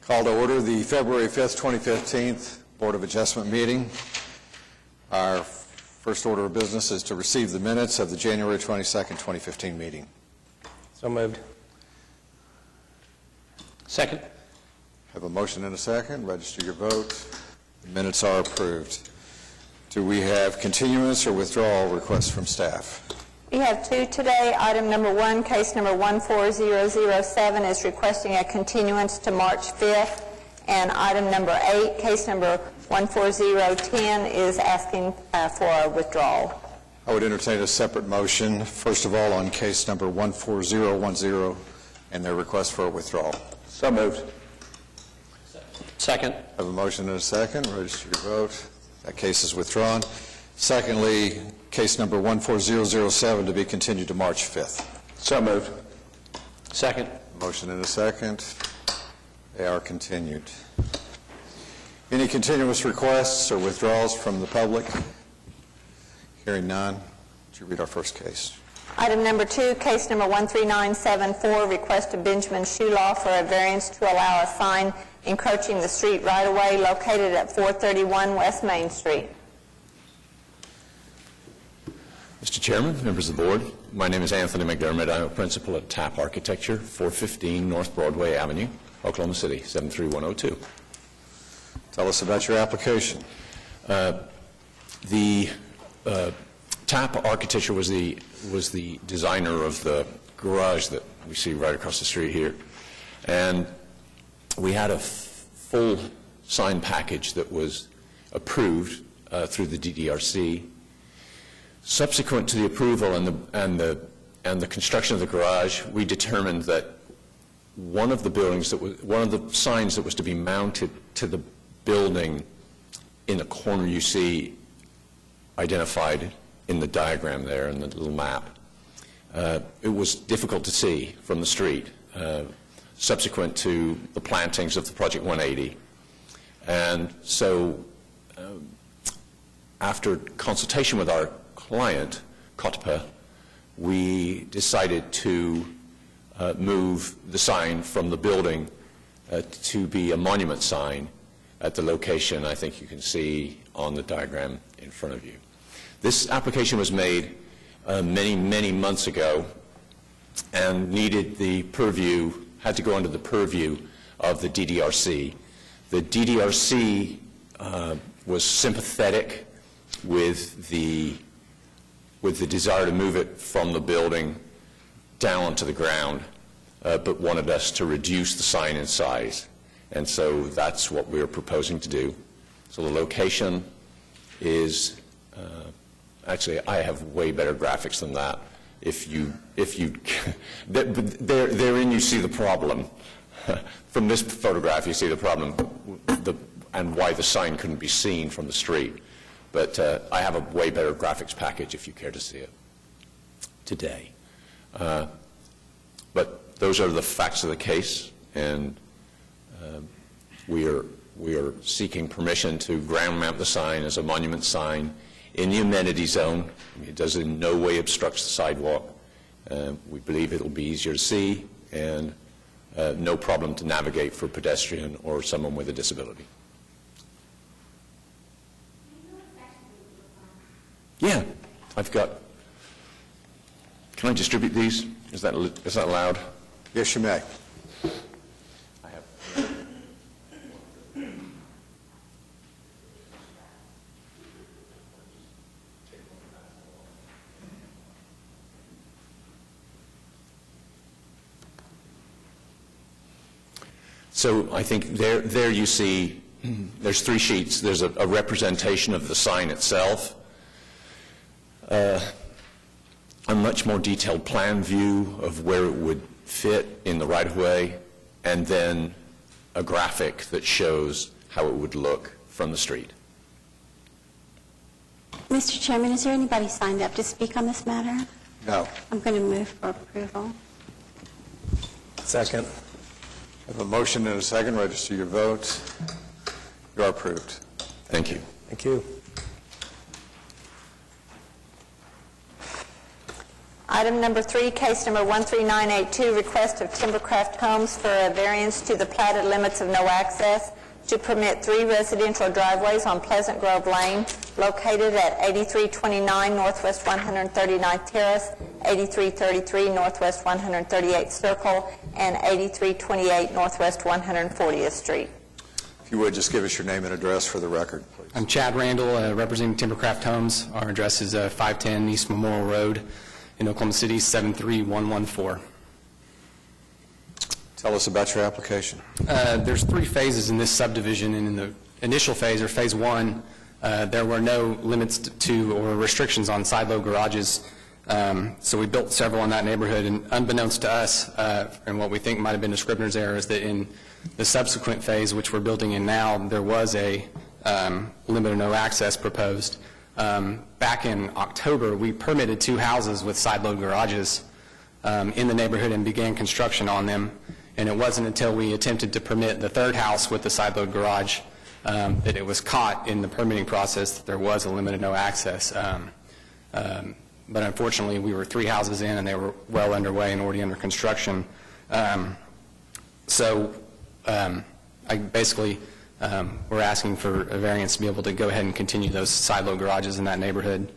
Call to order the February 5th, 2015 Board of Adjustment meeting. Our first order of business is to receive the minutes of the January 22nd, 2015 meeting. So moved. Second. Have a motion and a second. Register your vote. The minutes are approved. Do we have continuance or withdrawal requests from staff? We have two today. Item number 1, case number 140007 is requesting a continuance to March 5th. And item number 8, case number 14010 is asking for a withdrawal. I would entertain a separate motion, first of all, on case number 14010 and their request for a withdrawal. So moved. Second. I have a motion and a second. Register your vote. That case is withdrawn. Secondly, case number 14007 to be continued to March 5th. So moved. Second. Motion and a second. They are continued. Any continuous requests or withdrawals from the public? Hearing none. Would you read our first case? Item number 2, case number 13974, request of Benjamin Shulaw for a variance to allow a sign encroaching the street right-of-way located at 431 West Main Street. Mr. Chairman, members of the board, my name is Anthony McDermott. I'm a principal at TAP Architecture, 415 North Broadway Avenue, Oklahoma City, 73102. Tell us about your application. The TAP Architecture was the designer of the garage that we see right across the street here. And we had a full sign package that was approved through the DDRC. Subsequent to the approval and the construction of the garage, we determined that one of the signs that was to be mounted to the building in the corner you see identified in the diagram there in the little map. It was difficult to see from the street subsequent to the plantings of the Project 180. And so after consultation with our client, COTPA, we decided to move the sign from the building to be a monument sign at the location I think you can see on the diagram in front of you. This application was made many months ago and had to go under the purview of the DDRC. The DDRC was sympathetic with the desire to move it from the building down to the ground, but wanted us to reduce the sign in size. And so that's what we're proposing to do. So the location is, actually I have way better graphics than that. Therein you see the problem. From this photograph you see the problem and why the sign couldn't be seen from the street. But I have a way better graphics package if you care to see it today. But those are the facts of the case, and we are seeking permission to ground mount the sign as a monument sign in the amenity zone. It does in no way obstruct the sidewalk. We believe it will be easier to see and no problem to navigate for a pedestrian or someone with a disability. Yeah, I've got. Can I distribute these? Is that allowed? Yes, you may. I have. So I think there you see. There's 3 sheets. There's a representation of the sign itself. A much more detailed plan view of where it would fit in the right-of-way, and then a graphic that shows how it would look from the street. Mr. Chairman, is there anybody signed up to speak on this matter? No. I'm going to move for approval. Second. I have a motion and a second. Register your vote. You are approved. Thank you. Thank you. Item number 3, case number 13982, request of Timbercraft Homes for a variance to the platted limits of no access to permit 3 residential driveways on Pleasant Grove Lane located at 8329 Northwest 139th Terrace, 8333 Northwest 138th Circle, and 8328 Northwest 140th Street. If you would, just give us your name and address for the record, please. I'm Chad Randall, representing Timbercraft Homes. Our address is 510 East Memorial Road in Oklahoma City, 73114. Tell us about your application. There's 3 phases in this subdivision, and in the initial phase, or phase 1, there were no limits to or restrictions on side-load garages. So we built several in that neighborhood, and unbeknownst to us, and what we think might have been a Scribner's error, is that in the subsequent phase, which we're building in now, there was a limit of no access proposed. Back in October, we permitted 2 houses with side-load garages in the neighborhood and began construction on them. And it wasn't until we attempted to permit the 3rd house with the side-load garage that it was caught in the permitting process that there was a limit of no access. But unfortunately, we were 3 houses in, and they were well underway and already under construction. We're asking for a variance to be able to go ahead and continue those side-load garages in that neighborhood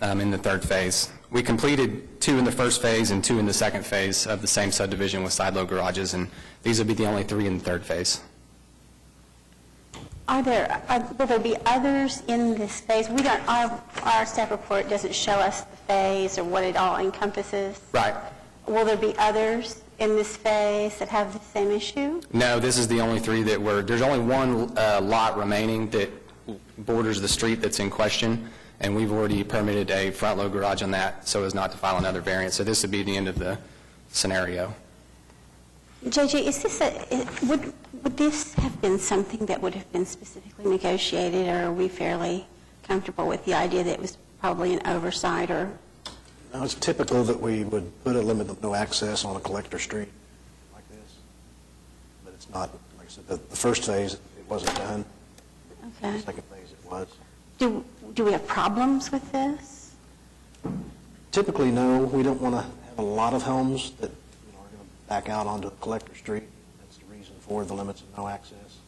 in the 3rd phase. We completed 2 in the 1st phase and 2 in the 2nd phase of the same subdivision with side-load garages, and these will be the only 3 in the 3rd phase. Will there be others in this phase? We don't. Our staff report doesn't show us the phase or what it all encompasses. Right. Will there be others in this phase that have the same issue? No, this is the only 3 that were. There's only 1 lot remaining that borders the street that's in question, and we've already permitted a front-load garage on that so as not to file another variance. So this would be the end of the scenario. JJ, is this would this have been something that would have been specifically negotiated, or are we fairly comfortable with the idea that it was probably an oversight? Or now, it's typical that we would put a limit of no access on a collector street like this, but it's not. Like I said, the 1st phase, it wasn't done. okay. The 2nd phase, it was. Do we have problems with this? Typically, no. We don't want to have a lot of homes that are going to back out onto a collector street. That's the reason for the limits of no access.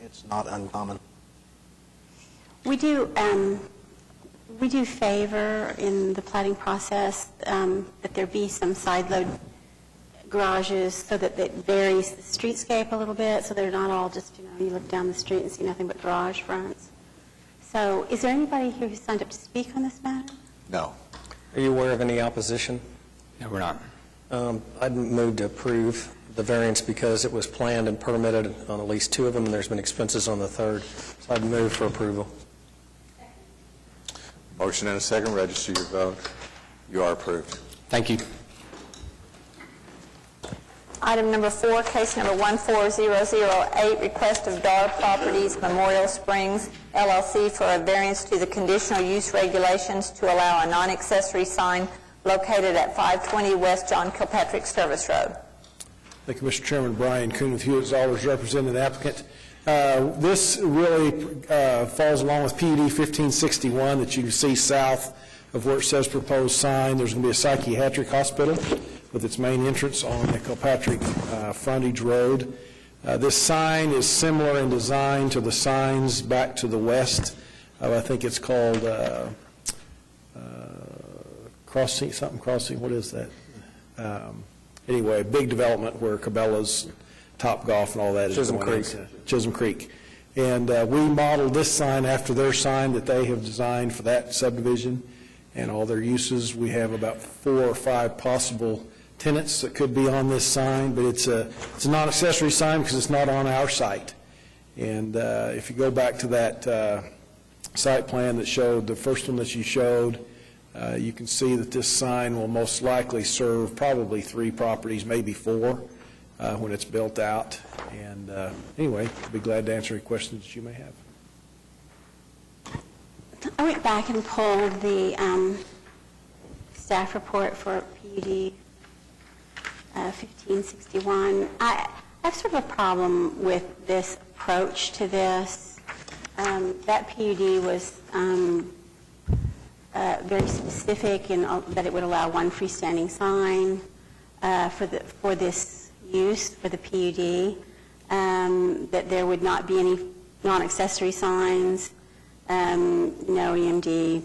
It's not uncommon. We do favor in the planning process that there be some side-load garages so that it varies the streetscape a little bit, so they're not all just, you look down the street and see nothing but garage fronts. So is there anybody here who signed up to speak on this matter? No. Are you aware of any opposition? No, we're not. I'd move to approve the variance because it was planned and permitted on at least 2 of them, and there's been expenses on the 3rd. So I'd move for approval. Motion and a second. Register your vote. You are approved. Thank you. Item number 4, case number 14008, request of Dar Properties Memorial Springs, LLC, for a variance to the conditional use regulations to allow a non-accessory sign located at 520 West John Kilpatrick Service Road. Thank you, Mr. Chairman. Brian Kuhn with Hewitt Zollers representing the applicant. This really falls along with PUD 1561 that you can see south of where it says proposed sign. There's going to be a psychiatric hospital with its main entrance on the Kilpatrick frontage road. This sign is similar in design to the signs back to the west. I think it's called Crossing, what is that? Anyway, big development where Cabela's, Topgolf, and all that is Chisholm going Creek. into Chisholm Creek. And we modeled this sign after their sign that they have designed for that subdivision and all their uses. We have about 4 or 5 possible tenants that could be on this sign, but it's a non-accessory sign because it's not on our site. And if you go back to that site plan that showed, the first one that you showed, you can see that this sign will most likely serve probably 3 properties, maybe 4, when it's built out. And anyway, I'd be glad to answer any questions that you may have. I went back and pulled the staff report for PUD 1561. I have sort of a problem with this approach to this. That PUD was very specific in that it would allow one freestanding sign for this use, for the PUD, that there would not be any non-accessory signs, no EMD,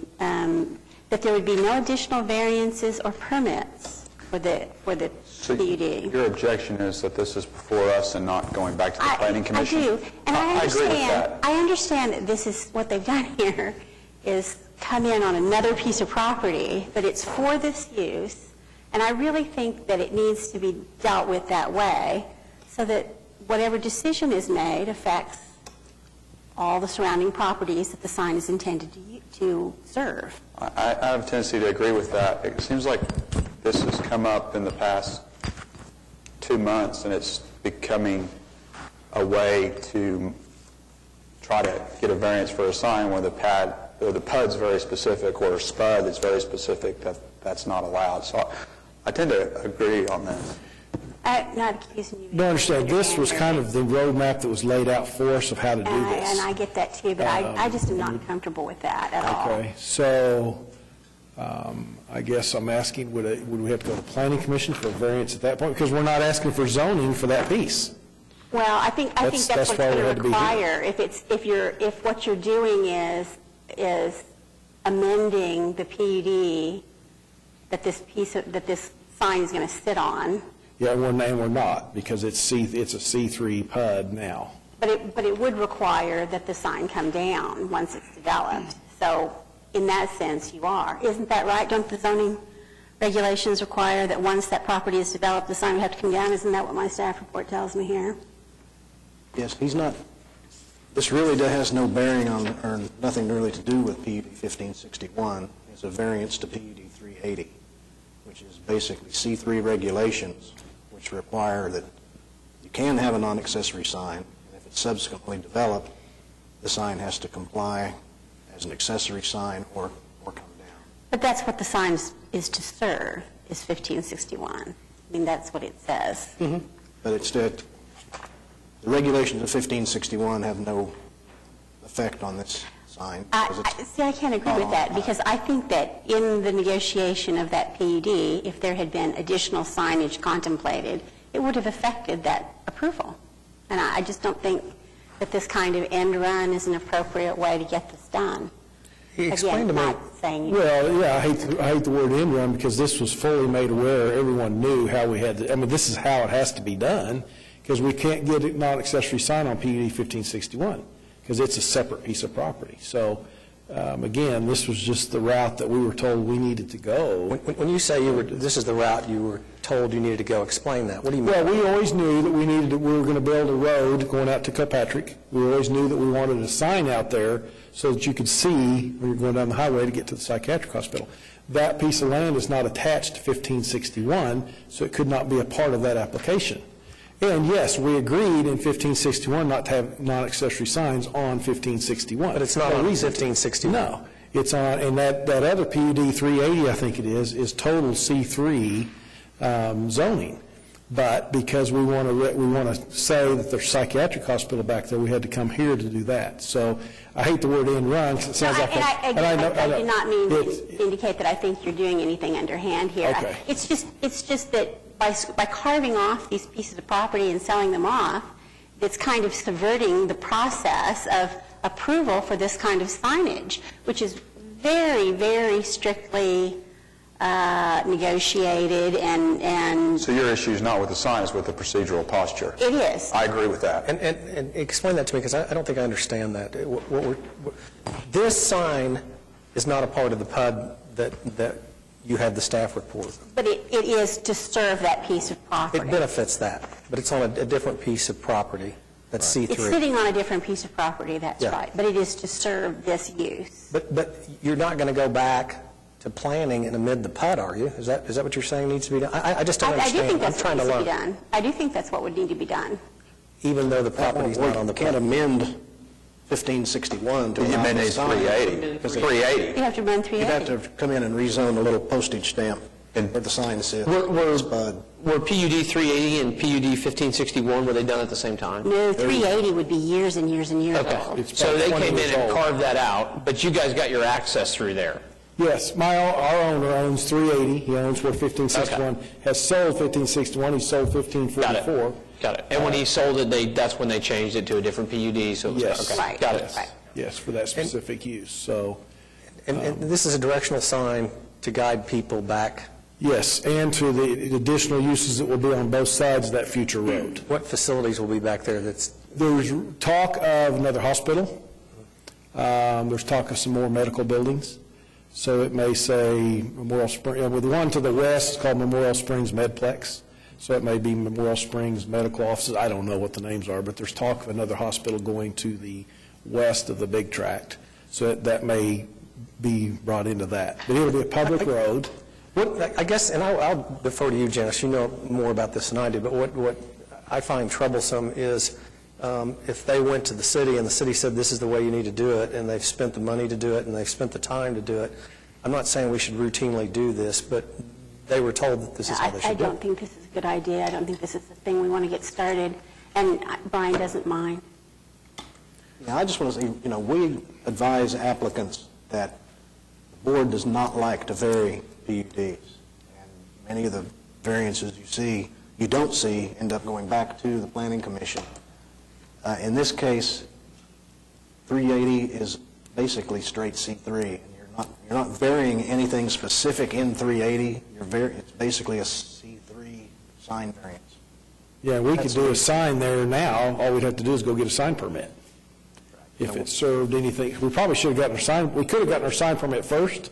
that there would be no additional variances or permits for the So PUD. your objection is that this is before us and not going back to the Planning Commission? I do, and I agree with that. understand that this is, what they've done here is come in on another piece of property, but it's for this use, and I really think that it needs to be dealt with that way, so that whatever decision is made affects all the surrounding properties that the sign is intended to serve. I have a tendency to agree with that. It seems like this has come up in the past 2 months, and it's becoming a way to try to get a variance for a sign where the PUD's very specific, or a SPUD is very specific, that's not allowed. So I tend to agree on that. I'm not accusing you. No, I understand. This was kind of the roadmap that was laid out for us of how to do this. And I get that too, but I just am not comfortable with that at all. Okay, so I guess I'm asking, would we have to go to the Planning Commission for a variance at that point? Because we're not asking for zoning for that piece. Well, I think that's what it's why going we to had to be here. require. If what you're doing is amending the PUD that this sign is going to sit on. Yeah, and we're not, because it's a C3 PUD now. But it would require that the sign come down once it's developed. So in that sense, you are. Isn't that right? Don't the zoning regulations require that once that property is developed, the sign would have to come down? Isn't that what my staff report tells me here? Yes, this really has no bearing on, or nothing really to do with PUD 1561. It's a variance to PUD 380, which is basically C3 regulations, which require that you can have a non-accessory sign, and if it's subsequently developed, the sign has to comply as an accessory sign or come down. But that's what the sign is to serve, is 1561. I mean, that's what it says. But it's that the regulations of 1561 have no effect on this sign. See, I can't agree with that, because I think that in the negotiation of that PUD, if there had been additional signage contemplated, it would have affected that approval. And I just don't think that this kind of end run is an appropriate way to get this done. Explain to Again, me. not saying Well, yeah, I hate the word end run, because this was fully made aware, everyone knew how we had to, this is how it has to be done, because we can't get a non-accessory sign on PUD 1561, because it's a separate piece of property. So, again, this was just the route that we were told we needed to go. When you say this is the route you were told you needed to go, explain that. What do you mean? Well, we always knew that we were going to build a road going out to Kilpatrick. We always knew that we wanted a sign out there so that you could see when you're going down the highway to get to the psychiatric hospital. That piece of land is not attached to 1561, so it could not be a part of that application. And yes, we agreed in 1561 not to have non-accessory signs on 1561. But it's not on 1561. No. It's on, and that other PUD 380, I think it is total C3 zoning. But because we want to say that there's a psychiatric hospital back there, we had to come here to do that. So I hate the word end run, because it sounds like... I do not mean to indicate that I think you're doing anything underhand here. Okay. It's just that by carving off these pieces of property and selling them off, it's kind of subverting the process of approval for this kind of signage, which is very, very strictly negotiated and... So your issue is not with the sign, it's with the procedural posture. It is. I agree with that. And explain that to me, because I don't think I understand that. This sign is not a part of the PUD that you had the staff report. But it is to serve that piece of property. It benefits that, but it's on a different piece of property. That's C3. It's sitting on a different piece of property, that's Yeah. right. But it is to serve this use. But you're not going to go back to planning and amend the PUD, are you? Is that what you're saying needs to be done? I just don't I do understand. think that's I'm trying what to needs to be learn. done. I do think that's what would need to be done. Even though the property's not on the We can't PUD. amend 1561 to You allow the mandated sign. 380. Because 380. You have to run You'd 380. have to come in and rezone a little postage stamp where the sign says SPUD. Were PUD 380 and PUD 1561, were they done at the same time? No, 380 would be years and years and years Okay, old. so they 20 came in years and old. carved that out, but you guys got your access through there. Yes, our owner owns 380, he owns where 1561, has sold 1561, he sold 1544. Got it. And when he sold it, that's when they changed it to a different PUD, so it was... Yes. Okay, Right. got it. Yes. Right. Yes, for that specific use, so, And this is a directional sign to guide people back. yes, and to the additional uses that will be on both sides of that future road. What facilities will be back there that's, There's talk of another hospital. There's talk of some more medical buildings. So it may say Memorial Springs, with the one to the west, it's called Memorial Springs Medplex. So it may be Memorial Springs Medical Offices. I don't know what the names are, but there's talk of another hospital going to the west of the big tract. So that may be brought into that. But it'll be a public road. what, I guess, and I'll defer to you, Janice, you know more about this than I do, but what I find troublesome is if they went to the city and the city said this is the way you need to do it, and they've spent the money to do it, and they've spent the time to do it. I'm not saying we should routinely do this, but they were told that this is how they I should do it. don't think this is a good idea. I don't think this is the thing we want to get started, and Brian doesn't mind. Yeah, I just want to say, we advise applicants that the board does not like to vary PUDs. And many of the variances you don't see, end up going back to the Planning Commission. In this case, 380 is basically straight C3, and you're not varying anything specific in 380. It's basically a C3 sign variance. Yeah, we could do a sign there now. All we'd have to do is go get a sign permit. If it served anything, we probably should have gotten our sign, we could have gotten our sign permit first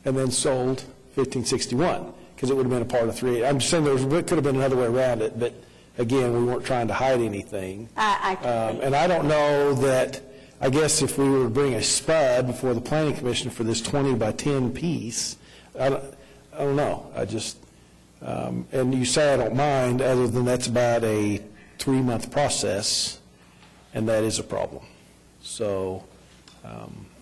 and then sold 1561, because it would have been a part of 380. I'm just saying there could have been another way around it, but again, we weren't trying to hide anything. And I don't know that, I guess if we were to bring a spud before the Planning Commission for this 20 by 10 piece, I don't know. I just, and you say I don't mind, other than that's about a 3-month process, and that is a problem. So,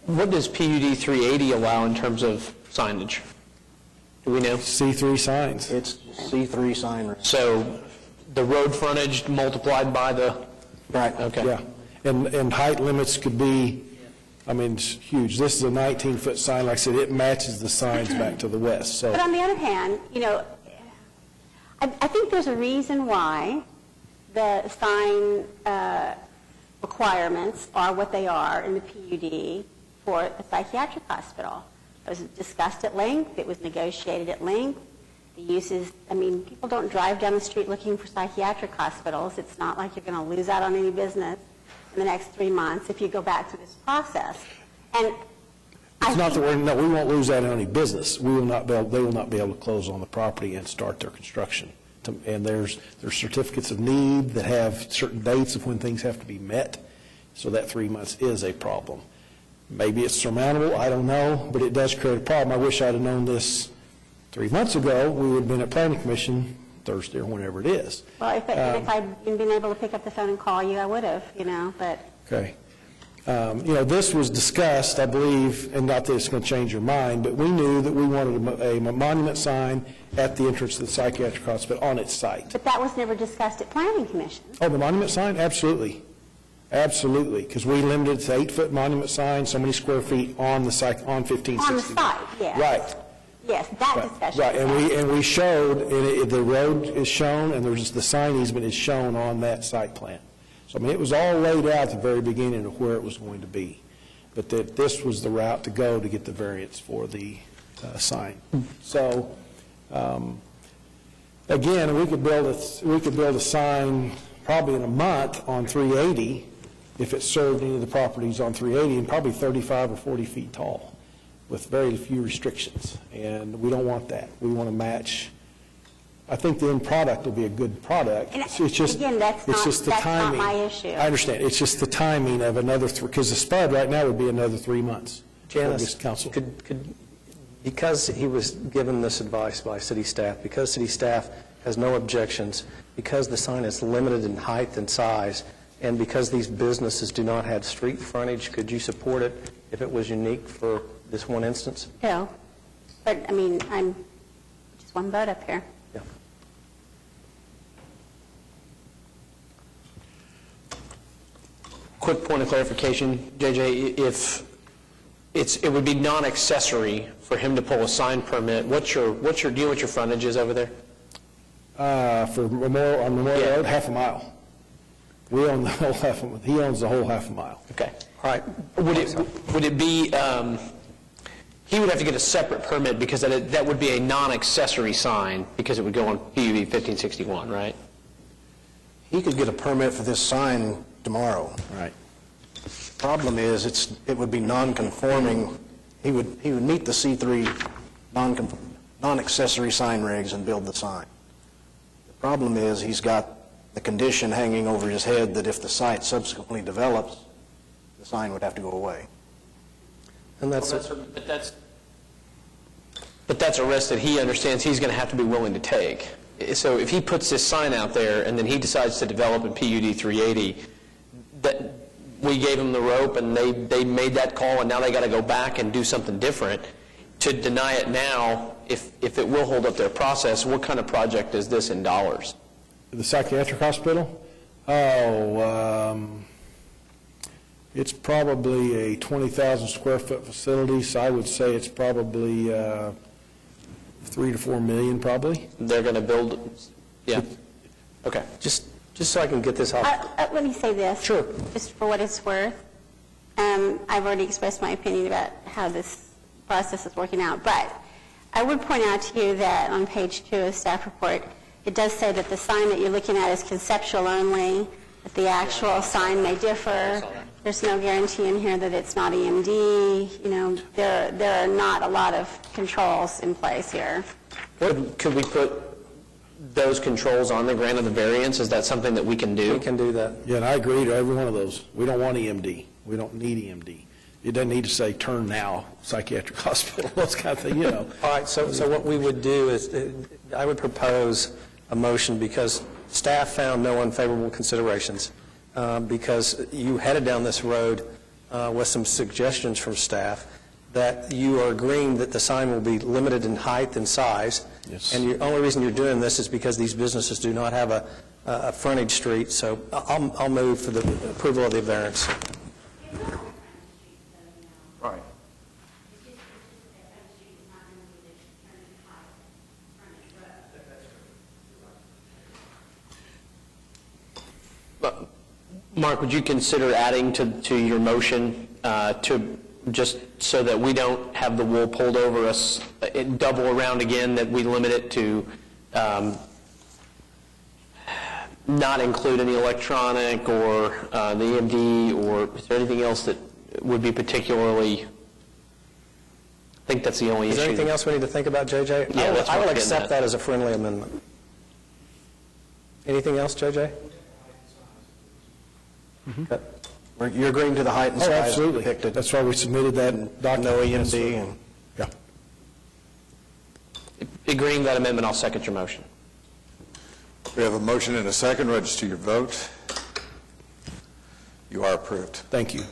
What does PUD 380 allow in terms of signage? Do we know? C3 signs. It's C3 sign variance. So the road frontage multiplied by the... Right. Okay. Yeah, and height limits could be, I mean, it's huge. This is a 19-foot sign, like I said, it matches the signs back to the west, so. But on the other hand, I think there's a reason why the sign requirements are what they are in the PUD for a psychiatric hospital. It was discussed at length, it was negotiated at length. The uses, people don't drive down the street looking for psychiatric hospitals. It's not like you're going to lose out on any business in the next 3 months if you go back through this process. And It's not that we won't lose out on any business. They will not be able to close on the property and start their construction. And there's certificates of need that have certain dates of when things have to be met, so that 3 months is a problem. Maybe it's surmountable, I don't know, but it does create a problem. I wish I'd have known this 3 months ago. We would have been at Planning Commission Thursday or whenever it is. well, if I'd been able to pick up the phone and call you, I would have, but... Okay. This was discussed, I believe, and not that it's going to change your mind, but we knew that we wanted a monument sign at the entrance to the psychiatric hospital on its site. But that was never discussed at Planning Commission. Oh, the monument sign? Absolutely. Absolutely, because we limited it to 8-foot monument sign, so many square feet on the site, on 1560. On the site, yes. Right. Yes, that discussion. Right, and we showed, the road is shown, and there's the sign easement is shown on that site plan. So, it was all laid out at the very beginning of where it was going to be, but that this was the route to go to get the variance for the sign. So, again, we could build a sign probably in a month on 380 if it served any of the properties on 380, and probably 35 or 40 feet tall with very few restrictions, and we don't want that. We want to match. I think the end product will be a good product. And It's just, again, that's it's not the timing. my issue. I understand. It's just the timing of another, because the spud right now would be another 3 months. Janice, Council. because he was given this advice by city staff, because city staff has no objections, because the sign is limited in height and size, and because these businesses do not have street frontage, could you support it if it was unique for this one instance? No, but, I'm just one vote up here. Yeah. Quick point of clarification, JJ, if it would be non-accessory for him to pull a sign permit. Do you know what your frontage is over there? For Memorial, on Memorial Yeah. Road, half a mile. We own the whole half a mile. He owns the whole half a mile. Okay, all right. Would it be, he would have to get a separate permit because that would be a non-accessory sign because it would go on PUD 1561, right? He could get a permit for this sign tomorrow. Right. Problem is, it would be non-conforming. He would meet the C3 non-accessory sign regs and build the sign. The problem is, he's got the condition hanging over his head that if the site subsequently develops, the sign would have to go away. And that's, But that's a risk that he understands he's going to have to be willing to take. So if he puts this sign out there and then he decides to develop in PUD 380, that we gave him the rope and they made that call and now they got to go back and do something different. To deny it now, if it will hold up their process, what kind of project is this in dollars? The psychiatric hospital? It's probably a 20,000 square foot facility, so I would say it's probably 3 to 4 million, probably. They're going to build, yeah. Okay. just so I can get this off. Let me say this. Sure. Just for what it's worth. I've already expressed my opinion about how this process is working out, but I would point out to you that on page 2 of the staff report, it does say that the sign that you're looking at is conceptual only, that the actual sign may differ. There's no guarantee in here that it's not EMD. You know, there are not a lot of controls in place here. Could we put those controls on the grant of the variance? Is that something that we can do? We can do that. Yeah, and I agree to every one of those. We don't want EMD. We don't need EMD. It doesn't need to say, turn now, psychiatric hospital, those kind of things, you know. All right, so what we would do is, I would propose a motion because staff found no unfavorable considerations, because you headed down this road with some suggestions from staff, that you are agreeing that the sign will be limited in height and size. Yes. And the only reason you're doing this is because these businesses do not have a frontage street, so I'll move for the approval of the variance. Right. Mark, would you consider adding to your motion to just so that we don't have the wool pulled over us, double around again, that we limit it to not include any electronic or the EMD, or is there anything else that would be particularly, I think that's the only issue. Is there anything else we need to think about, JJ? Yeah, that's what I I'm will getting accept at. that as a friendly amendment. Anything else, JJ? You're agreeing to the height and Oh, size absolutely. depicted. That's why we submitted that document. No EMD and... Yeah. Agreeing that amendment, I'll second your motion. We have a motion and a second. Register your vote. You are approved. Thank you.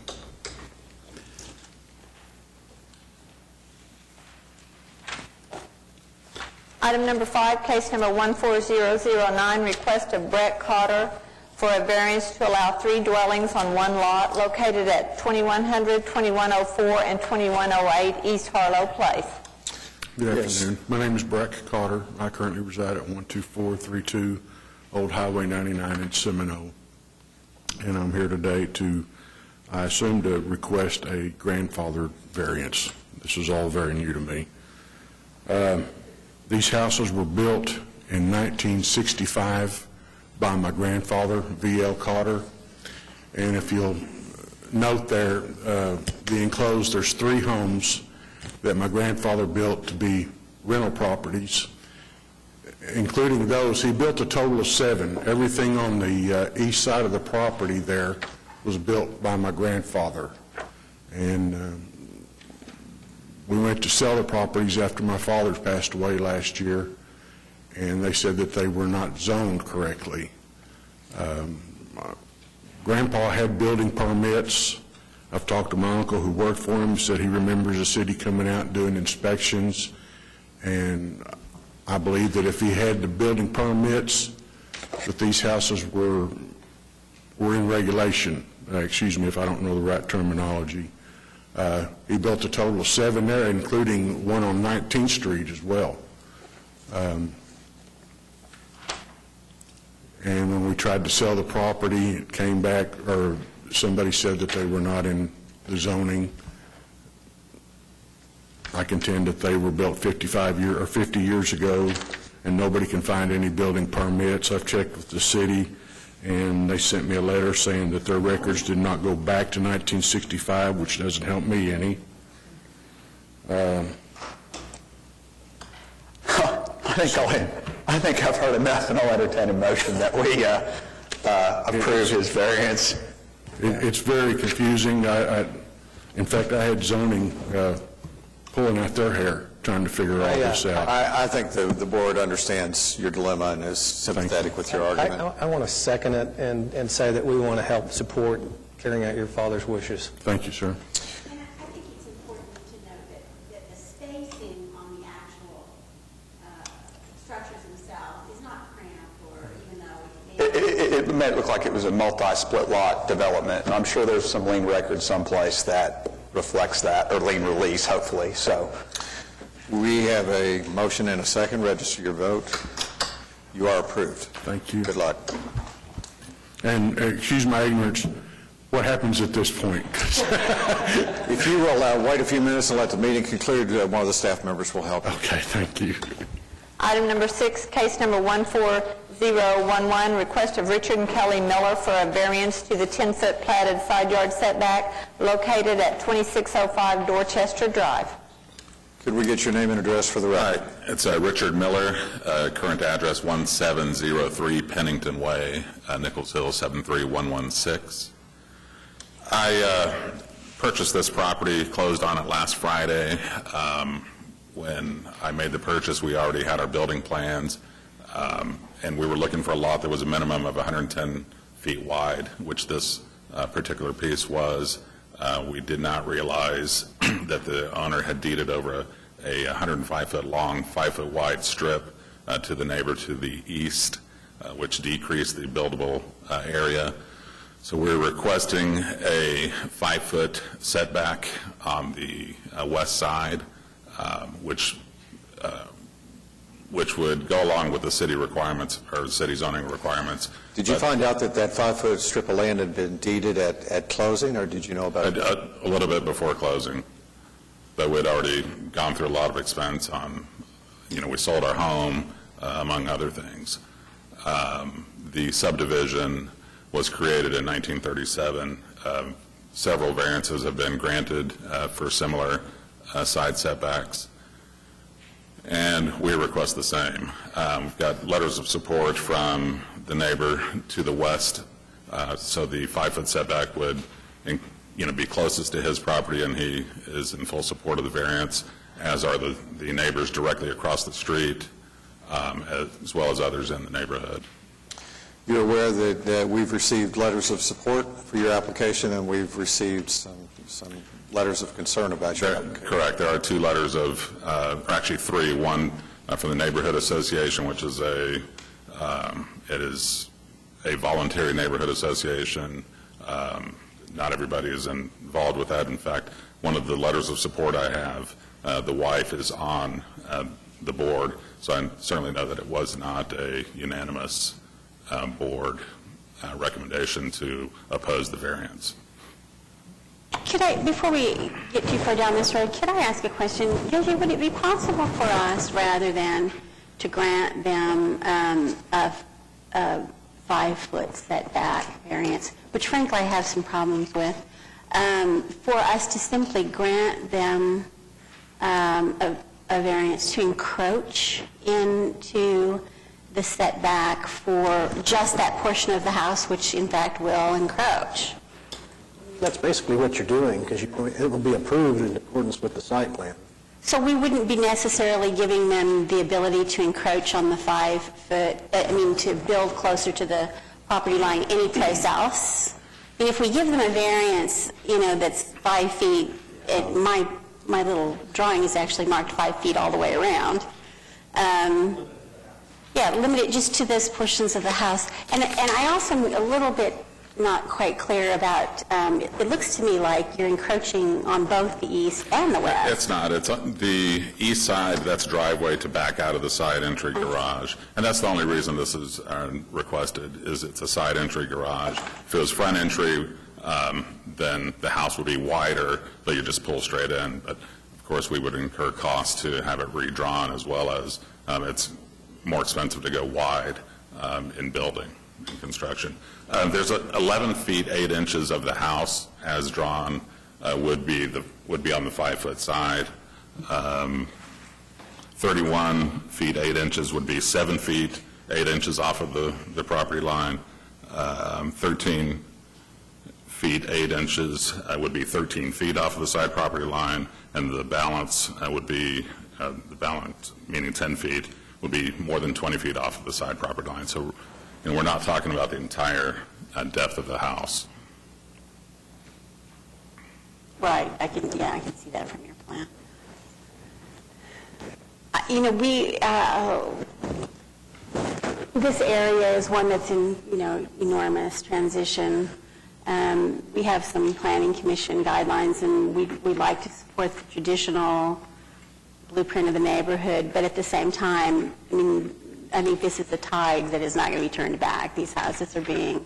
Item number 5, case number 14009, request of Brett Cotter for a variance to allow 3 dwellings on one lot located at 2100, 2104, and 2108 East Harlow Place. Good afternoon. My name is Breck Cotter. I currently reside at 12432 Old Highway 99 in Seminole. And I'm here today to, I assume, to request a grandfather variance. This is all very new to me. These houses were built in 1965 by my grandfather, V.L. Cotter. And if you'll note there, the enclosed, there's 3 homes that my grandfather built to be rental properties. Including those, he built a total of 7. Everything on the east side of the property there was built by my grandfather. And we went to sell the properties after my father passed away last year, and they said that they were not zoned correctly. Grandpa had building permits. I've talked to my uncle who worked for him, said he remembers the city coming out and doing inspections, and I believe that if he had the building permits, that these houses were in regulation. Excuse me if I don't know the right terminology. He built a total of 7 there, including one on 19th Street as well. And when we tried to sell the property, it came back, or somebody said that they were not in the zoning. I contend that they were built 50 years ago, and nobody can find any building permits. I've checked with the city, and they sent me a letter saying that their records did not go back to 1965, which doesn't help me any. I think I've heard enough, and I'll entertain a motion that we approve his variance. It's very confusing. In fact, I had zoning pulling out their hair trying to figure all this out. I think the board understands your dilemma and is sympathetic with your argument. I want to second it and say that we want to help support carrying out your father's wishes. Thank you, sir. And I think it's important to note that the spacing on the actual structures themselves is not cramped, or even though It made it look like it was a multi-split lot development, and I'm sure there's some lien record someplace that reflects that, or lien release, hopefully, so. We have a motion and a second. Register your vote. You are approved. Thank you. Good luck. And excuse my ignorance, what happens at this point? If you will wait a few minutes and let the meeting conclude, one of the staff members will help you. Okay, thank you. Item number 6, case number 14011, request of Richard and Kelly Miller for a variance to the 10-foot platted side yard setback located at 2605 Dorchester Drive. Could we get your name and address for the record? It's Richard Miller, current address 1703 Pennington Way, Nichols Hill 73116. I purchased this property, closed on it last Friday. When I made the purchase, we already had our building plans, and we were looking for a lot that was a minimum of 110 feet wide, which this particular piece was. We did not realize that the owner had deeded over a 105-foot long, 5-foot wide strip to the neighbor to the east, which decreased the buildable area. So we're requesting a 5-foot setback on the west side, which would go along with the city requirements, or city zoning requirements. Did you find out that 5-foot strip of land had been deeded at closing, or did you know about it? A little bit before closing, but we'd already gone through a lot of expense on, we sold our home, among other things. The subdivision was created in 1937. Several variances have been granted for similar side setbacks, and we request the same. We've got letters of support from the neighbor to the west, so the 5-foot setback would be closest to his property, and he is in full support of the variance, as are the neighbors directly across the street, as well as others in the neighborhood. You're aware that we've received letters of support for your application, and we've received some letters of concern about your application. Correct. There are 2 letters or actually 3. One from the Neighborhood Association, which is it is a voluntary neighborhood association. Not everybody is involved with that. In fact, one of the letters of support I have, the wife is on the board, so I certainly know that it was not a unanimous board recommendation to oppose the variance. Could I, before we get too far down this road, could I ask a question? Yogi, would it be possible for us, rather than to grant them a 5-foot setback variance, which frankly I have some problems with, for us to simply grant them a variance to encroach into the setback for just that portion of the house, which in fact will encroach? That's basically what you're doing, because it will be approved in accordance with the site plan. So we wouldn't be necessarily giving them the ability to encroach on the 5-foot, to build closer to the property line anyplace else? I mean, if we give them a variance, that's 5 feet, my little drawing is actually marked 5 feet all the way around. Limit it just to those portions of the house. And I also am a little bit not quite clear about, it looks to me like you're encroaching on both the east and the west. It's not. It's on the east side, that's driveway to back out of the side entry garage. And that's the only reason this is requested, is it's a side entry garage. If it was front entry, then the house would be wider, but you just pull straight in. But of course, we would incur costs to have it redrawn, as well as it's more expensive to go wide in building and construction. There's 11 feet 8 inches of the house as drawn would be on the 5-foot side. 31 feet 8 inches would be 7 feet 8 inches off of the property line. 13 feet 8 inches would be 13 feet off of the side property line, and the balance would be the balance, meaning 10 feet, would be more than 20 feet off of the side property line. So, and we're not talking about the entire depth of the house. Right, I can see that from your plan. This area is one that's in, enormous transition. We have some planning commission guidelines, and we'd like to support the traditional blueprint of the neighborhood, but at the same time, I think this is a tide that is not going to be turned back. These houses are being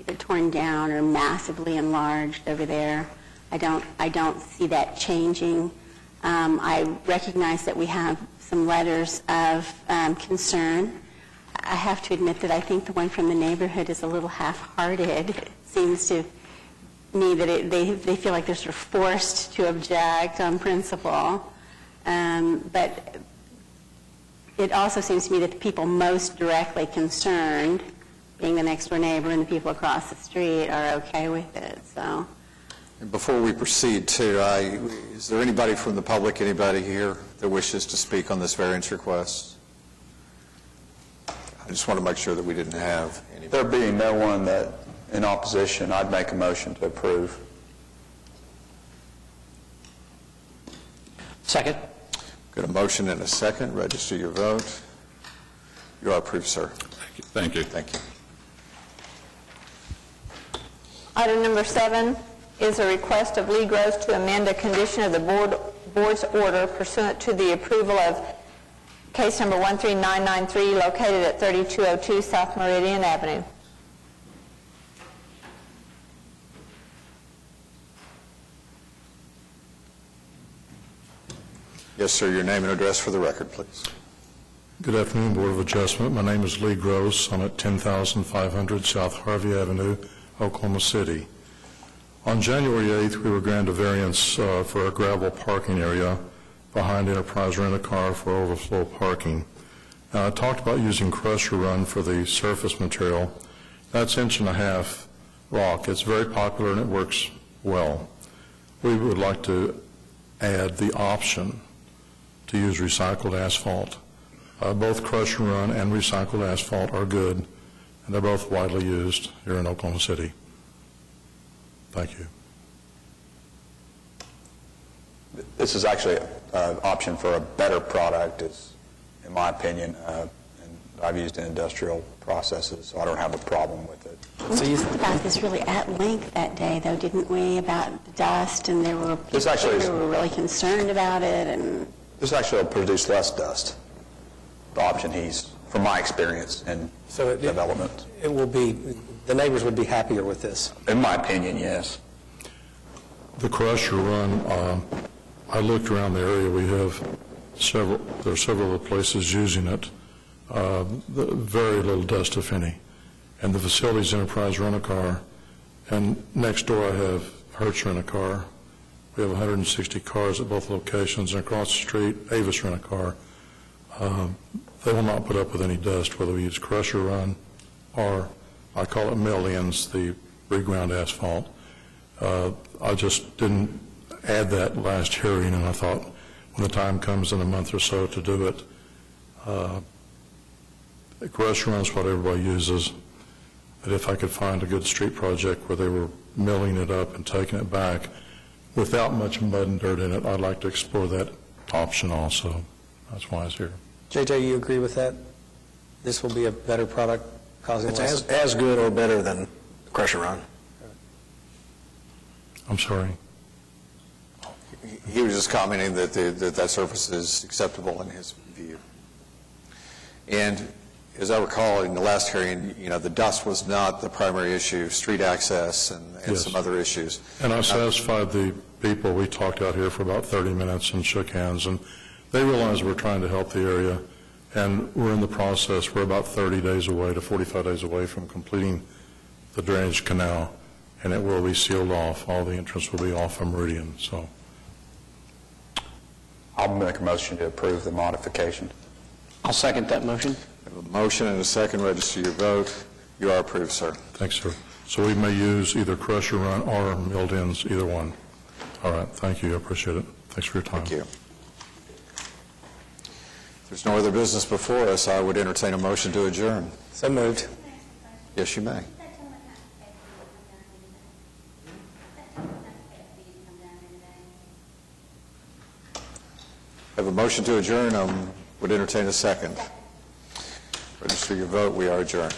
either torn down or massively enlarged over there. I don't see that changing. I recognize that we have some letters of concern. I have to admit that I think the one from the neighborhood is a little half-hearted. It seems to me that they feel like they're sort of forced to object on principle. But it also seems to me that the people most directly concerned, being the next door neighbor and the people across the street, are okay with it. So, And before we proceed, too, is there anybody from the public, anybody here that wishes to speak on this variance request? I just want to make sure that we didn't have anybody. There being no one that in opposition, I'd make a motion to approve. Second. Got a motion and a second. Register your vote. You are approved, sir. Thank you. Thank you. Item number 7 is a request of Lee Gross to amend a condition of the board's order pursuant to the approval of case number 13993, located at 3202 South Meridian Avenue. Yes, sir. Your name and address for the record, please. Good afternoon, Board of Adjustment. My name is Lee Gross. I'm at 10,500 South Harvey Avenue, Oklahoma City. On January 8th, we were granted a variance for a gravel parking area behind Enterprise Rent-A-Car for overflow parking. Now, I talked about using crusher run for the surface material. That's 1.5 inch rock. It's very popular and it works well. We would like to add the option to use recycled asphalt. Both crush and run and recycled asphalt are good, and they're both widely used here in Oklahoma City. Thank you. This is actually an option for a better product, is, in my opinion, and I've used in industrial processes, so I don't have a problem with it. We talked about this really at length that day, though, didn't we, about the dust, and there were people who were really concerned about it. And this actually will produce less dust, the option from my experience in development. It will be, the neighbors would be happier with this. In my opinion, yes. The crusher run, I looked around the area. We have there are several other places using it. Very little dust, if any. And the facility's Enterprise Rent-A-Car. And next door I have Hertz Rent-A-Car. We have 160 cars at both locations. And across the street, Avis Rent-A-Car. They will not put up with any dust, whether we use crusher run or, I call it mill-ins, the reground asphalt. I just didn't add that last hearing, and I thought when the time comes in a month or so to do it, the crusher run is what everybody uses. But if I could find a good street project where they were milling it up and taking it back without much mud and dirt in it, I'd like to explore that option also. That's why I was here. JJ, you agree with that? This will be a better product causing It's less? as good or better than crusher run. I'm sorry. He was just commenting that that surface is acceptable in his view. And as I recall, in the last hearing, the dust was not the primary issue, street access and Yes. some other issues. And I satisfied the people. We talked out here for about 30 minutes and shook hands, and they realize we're trying to help the area, and we're in the process. We're about 30 days away to 45 days away from completing the drainage canal, and it will be sealed off. All the entrance will be off of Meridian, so. I'll make a motion to approve the modification. I'll second that motion. We have a motion and a second. Register your vote. You are approved, sir. Thanks, sir. So we may use either crusher run or milled ends, either one. All right, thank you, I appreciate it. Thanks for your time. Thank you. If there's no other business before us, I would entertain a motion to adjourn. So moved. Yes, you may. I have a motion to adjourn. Would entertain a second. Register your vote. We are adjourned.